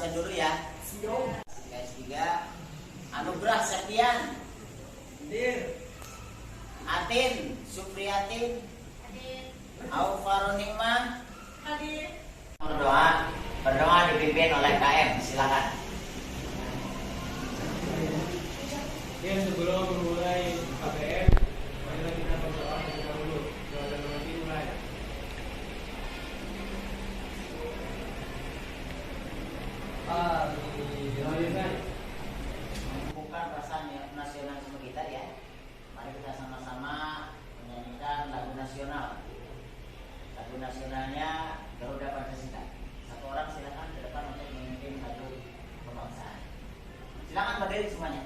absen dulu ya. KS3 Anugrah Septian. Hadir. Atin Supriyatin. Hadir. Aufarunimah. Hadir. Berdoa dipimpin oleh KM, silakan. Ya, sebelum memulai KBM, marilah kita berdoa terlebih dahulu. Doa dan doa dimulai. Bukan perasaan nasionalisme kita ya. Mari kita sama-sama menyanyikan lagu nasional. Lagu nasionalnya Garuda Pancasila. Satu orang silakan ke depan untuk memimpin lagu kebangsaan. Silakan berdiri semuanya.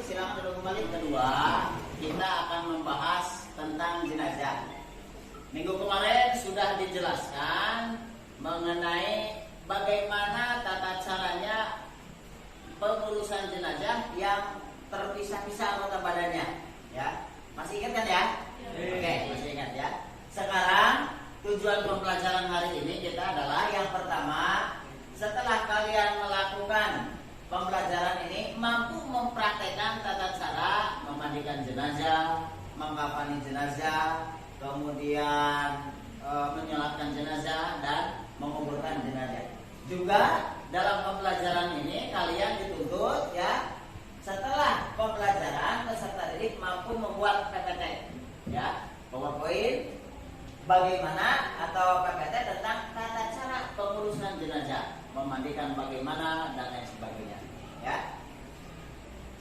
Silakan duduk kembali. Kedua, kita akan membahas tentang jenazah. Minggu kemarin sudah dijelaskan mengenai bagaimana tata caranya pengurusan jenazah yang terpisah-pisah anggota badannya. Ya, masih ingat kan ya? Oke, masih ingat ya. Sekarang tujuan pembelajaran hari ini kita adalah yang pertama, setelah kalian melakukan pembelajaran ini mampu mempraktekkan tata cara memandikan jenazah, mengkafani jenazah, kemudian menyolatkan jenazah dan menguburkan jenazah. Juga dalam pembelajaran ini kalian dituntut ya, setelah pembelajaran peserta didik mampu membuat PPT ya, PowerPoint bagaimana atau PPT tentang tata cara pengurusan jenazah, memandikan bagaimana dan lain sebagainya ya.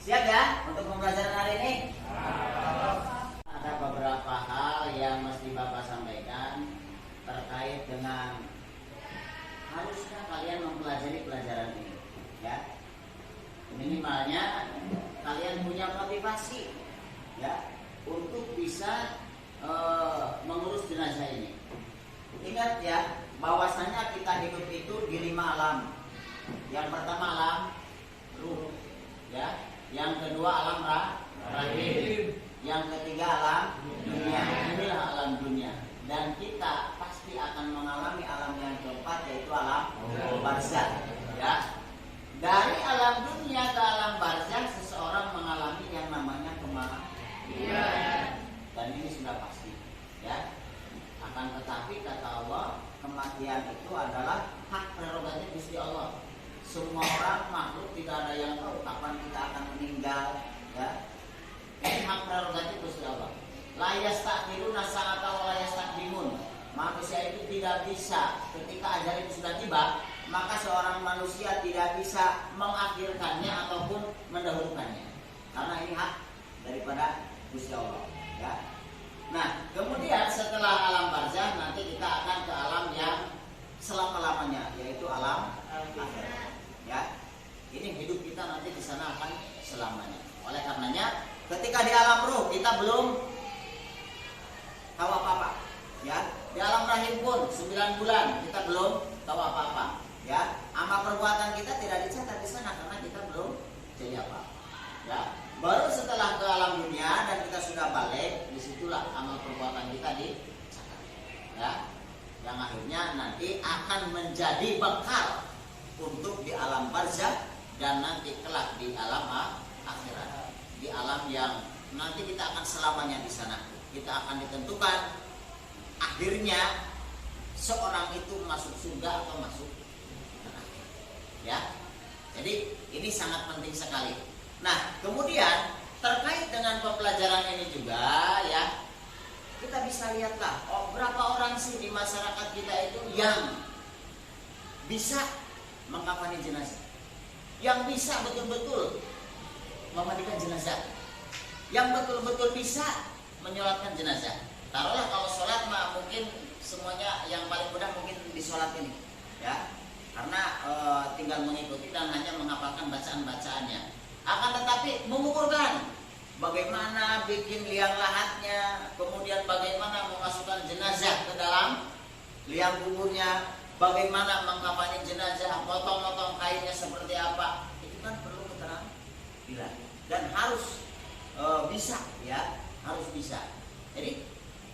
Siap ya untuk pembelajaran hari ini? Ada beberapa hal yang mesti Bapak sampaikan terkait dengan haruskah kalian mempelajari pelajaran ini ya. Minimalnya kalian punya motivasi ya untuk bisa mengurus jenazah ini. Ingat ya, bahwasanya kita hidup itu di 5 alam. Yang pertama alam ruh, ya. Yang kedua alam rahim. Yang ketiga alam dunia. Inilah alam dunia. Dan kita pasti akan mengalami alam yang keempat, yaitu alam barzakh. Ya. Dari alam dunia ke alam barzakh seseorang mengalami yang namanya kematian. Dan ini sudah pasti, ya. Akan tetapi kata Allah, kematian itu adalah hak prerogatif Gusti Allah. Semua orang makhluk tidak ada yang tahu kapan kita akan meninggal, ya. Ini hak prerogatif Gusti Allah. La yastaqbiluna sa'ata wa la yastaqdimun. Manusia itu tidak bisa ketika ajal itu sudah tiba, maka seorang manusia tidak bisa mengakhirkannya ataupun mendahulukannya. Karena ini hak daripada Gusti Allah, ya. Nah, kemudian setelah alam barzakh nanti kita akan ke alam yang selama-lamanya, yaitu alam akhirat. Ya. Ini hidup kita nanti di sana akan selamanya. Oleh karenanya, ketika di alam ruh kita belum tahu apa-apa, ya. Di alam rahim pun 9 bulan kita belum tahu apa-apa, ya. Amal perbuatan kita tidak dicatat di sana karena kita belum jadi apa-apa, ya. Baru setelah ke alam dunia dan kita sudah balik, disitulah amal perbuatan kita dicatat, ya. Yang akhirnya nanti akan menjadi bekal untuk di alam barzakh dan nanti kelak di alam akhirat, di alam yang nanti kita akan selamanya di sana. Kita akan ditentukan akhirnya seorang itu masuk surga atau masuk neraka, ya. Jadi ini sangat penting sekali. Nah, kemudian terkait dengan pembelajaran ini juga, ya, kita bisa lihatlah berapa orang orang sih di masyarakat kita itu yang bisa mengkafani jenazah, yang bisa betul-betul memandikan jenazah, yang betul-betul bisa menyolatkan jenazah. Taruhlah kalau sholat mah mungkin semuanya yang paling mudah mungkin di sholat ini, ya, karena tinggal mengikuti dan hanya menghafalkan bacaan-bacaannya. Akan tetapi mengukurkan bagaimana bikin liang lahatnya, kemudian bagaimana memasukkan jenazah ke dalam liang kuburnya, bagaimana mengkafani jenazah, potong-potong kainnya seperti apa, itu kan perlu keterampilan dan harus bisa, ya, harus bisa. Jadi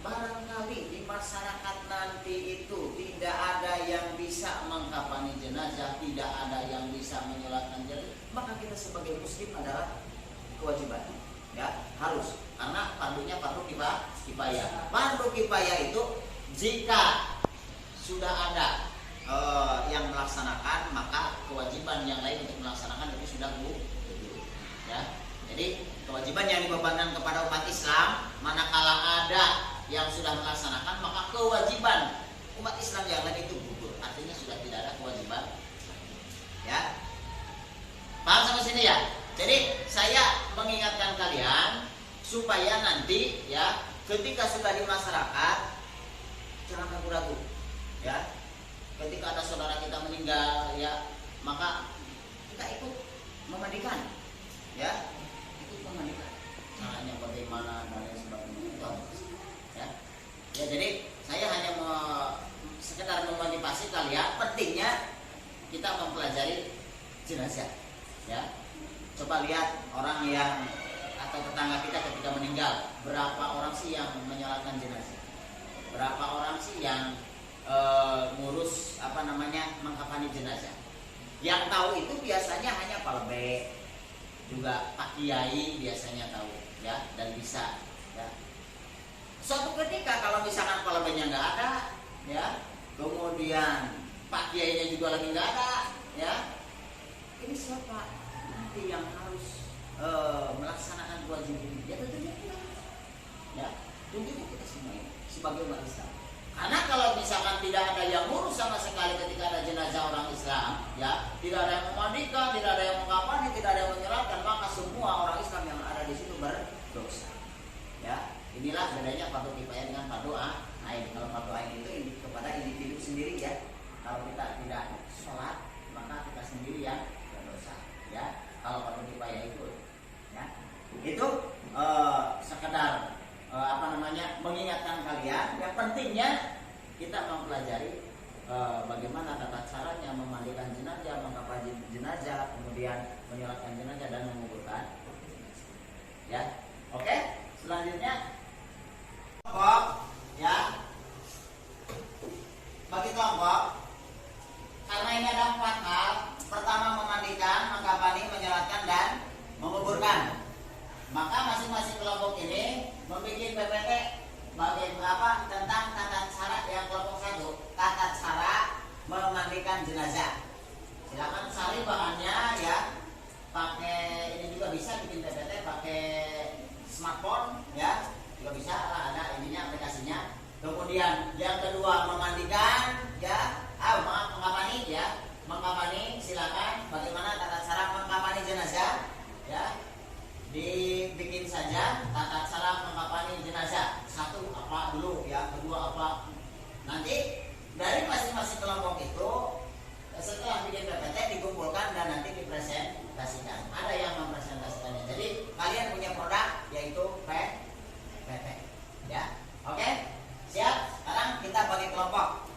barangkali di masyarakat nanti itu tidak ada yang bisa mengkafani jenazah, tidak ada yang bisa menyolatkan jenazah, maka kita sebagai muslim adalah kewajiban, ya, harus, karena fardunya fardu kifayah. Fardu kifayah itu jika sudah ada yang melaksanakan, maka kewajiban yang lain untuk melaksanakan itu sudah gugur, ya. Jadi kewajiban yang dibebankan kepada umat Islam, manakala ada yang sudah melaksanakan, maka kewajiban umat Islam yang lain itu gugur. Artinya sudah tidak ada kewajiban, ya. Paham sampai sini ya? Jadi saya mengingatkan kalian supaya nanti, ya, ketika sudah di masyarakat jangan ragu-ragu, ya. Ketika ada saudara kita meninggal, ya, maka kita ikut memandikan, ya, ikut memandikan. Caranya bagaimana dan lain sebagainya itu harus, ya. Ya, jadi saya hanya sekedar memotivasi kalian pentingnya kita mempelajari jenazah, ya. Coba lihat orang yang atau tetangga kita ketika meninggal, berapa orang sih yang menyolatkan jenazah? Berapa orang sih yang ngurus mengkafani jenazah? Yang tahu itu biasanya hanya Pak Lebe, juga Pak Kiai biasanya tahu, ya, dan bisa, ya. Suatu ketika kalau misalkan Pak Lebenya nggak ada, ya, kemudian Pak Kiainya juga lagi nggak ada, ya, ini siapa nanti yang harus melaksanakan kewajiban ini? Ya tentunya kita, ya, tentunya kita semua ini sebagai umat Islam. Karena kalau misalkan tidak ada yang ngurus sama sekali ketika ada jenazah orang Islam, ya, tidak ada yang memandikan, tidak ada yang mengkafani, tidak ada yang menyolatkan, maka semua orang Islam yang ada di situ berdosa. Ya, inilah bedanya fardu kifayah dengan fardu ain. Kalau fardu ain itu kepada individu sendiri, ya. Kalau kita tidak sholat, maka kita sendiri yang berdosa. Ya, kalau fardu kifayah itu, ya, itu sekedar mengingatkan kalian. Yang pentingnya kita mempelajari bagaimana tata caranya memandikan jenazah, mengkafani jenazah, kemudian menyolatkan jenazah dan menguburkan. Ya, oke. Selanjutnya, kelompok, ya, bagi kelompok, karena ini ada 4 hal. Pertama, memandikan, mengkafani, menyolatkan dan menguburkan. Maka masing-masing kelompok ini membuat PPT tentang tata cara. Yang kelompok 1, tata cara memandikan jenazah. Silakan cari bahannya, ya. Pakai ini juga bisa bikin PPT pakai smartphone, ya, juga bisa lah, ada ininya, aplikasinya. Kemudian yang kedua, memandikan, ya, mengkafani, ya, mengkafani. Silakan bagaimana tata cara mengkafani jenazah, ya. Dibikin saja tata cara mengkafani jenazah. 1 apa dulu, ya, kedua apa. Nanti dari masing-masing kelompok itu setelah bikin PPT dikumpulkan dan nanti dipresentasikan. Ada yang mempresentasikannya. Jadi kalian punya produk yaitu PPT, ya. Oke? Siap? Sekarang kita bagi kelompok.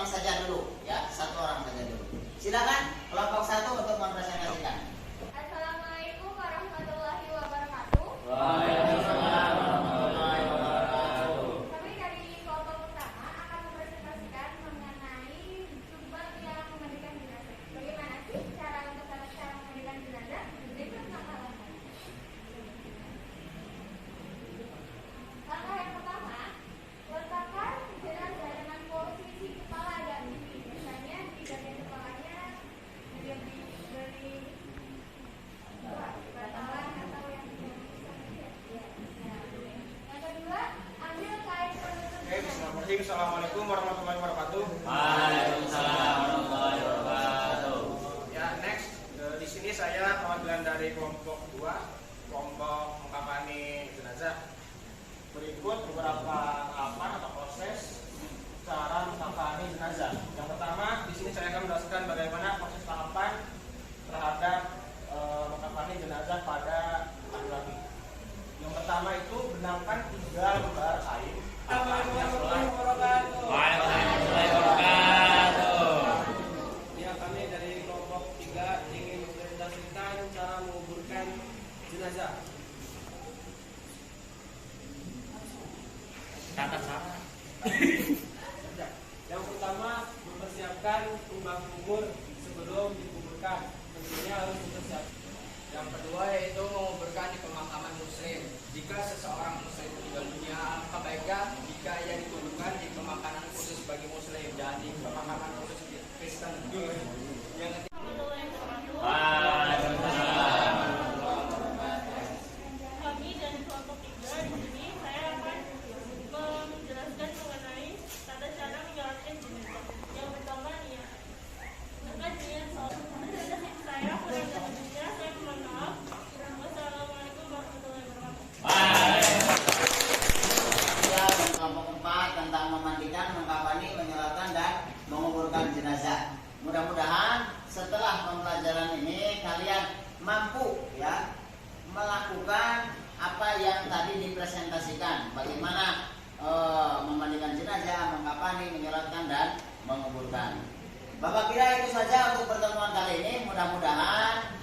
saja dulu, ya, satu orang saja dulu. Silakan kelompok satu untuk mempresentasikan. Assalamualaikum warahmatullahi wabarakatuh. Waalaikumsalam warahmatullahi wabarakatuh. Kami dari kelompok pertama akan mempresentasikan mengenai sumbang yang memandikan jenazah. Bagaimana sih cara memandikan jenazah? Berikut langkah-langkah. Langkah yang pertama, letakkan jenazah dengan posisi kepala dan kaki. Biasanya di bagian kepalanya diberi batalan atau yang yang kedua, ambil kain penutup Oke, bismillahirrahmanirrahim. Assalamualaikum warahmatullahi wabarakatuh. Waalaikumsalam warahmatullahi wabarakatuh. Ya, next. Di sini saya perwakilan dari kelompok kedua, kelompok mengkafani jenazah. Berikut beberapa tahapan atau proses cara mengkafani jenazah. Yang pertama, di sini saya akan menjelaskan bagaimana proses tahapan terhadap mengkafani jenazah pada laki-laki. Yang pertama itu benamkan 3 lembar kain. Waalaikumsalam wabarakatuh. Ya, kami dari kelompok 3 ingin mempresentasikan cara menguburkan jenazah. Kata cara. Yang pertama, mempersiapkan tumbang kubur sebelum dikuburkan. Tentunya harus dipersiapkan. Yang kedua yaitu menguburkan di pemakaman muslim. Jika seseorang muslim meninggal dunia, alangkah baiknya jika ia dikuburkan di pemakaman khusus bagi muslim dan di pemakaman khusus Kristen. Yang ketiga, Waalaikumsalam. Kami dari kelompok 3 di sini saya akan menjelaskan mengenai tata cara menyolatkan jenazah. Yang pertama niat. Sedangkan niat sholat saya kurang lebihnya saya mohon maaf. Wassalamualaikum warahmatullahi wabarakatuh. Ya, kelompok 4 tentang memandikan, mengkafani, menyolatkan dan menguburkan jenazah. Mudah-mudahan setelah pembelajaran ini kalian mampu ya melakukan apa yang tadi dipresentasikan. Bagaimana memandikan jenazah, mengkafani, menyolatkan dan menguburkan. Bapak kira itu saja untuk pertemuan kali ini. Mudah-mudahan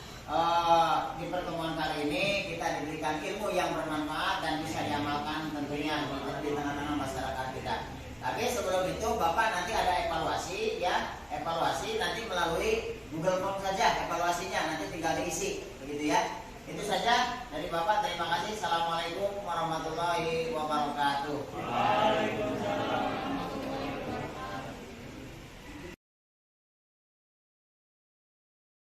di pertemuan kali ini kita diberikan ilmu yang bermanfaat dan bisa diamalkan tentunya di tengah-tengah masyarakat kita. Tapi sebelum itu Bapak nanti ada evaluasi ya, evaluasi nanti melalui Google Form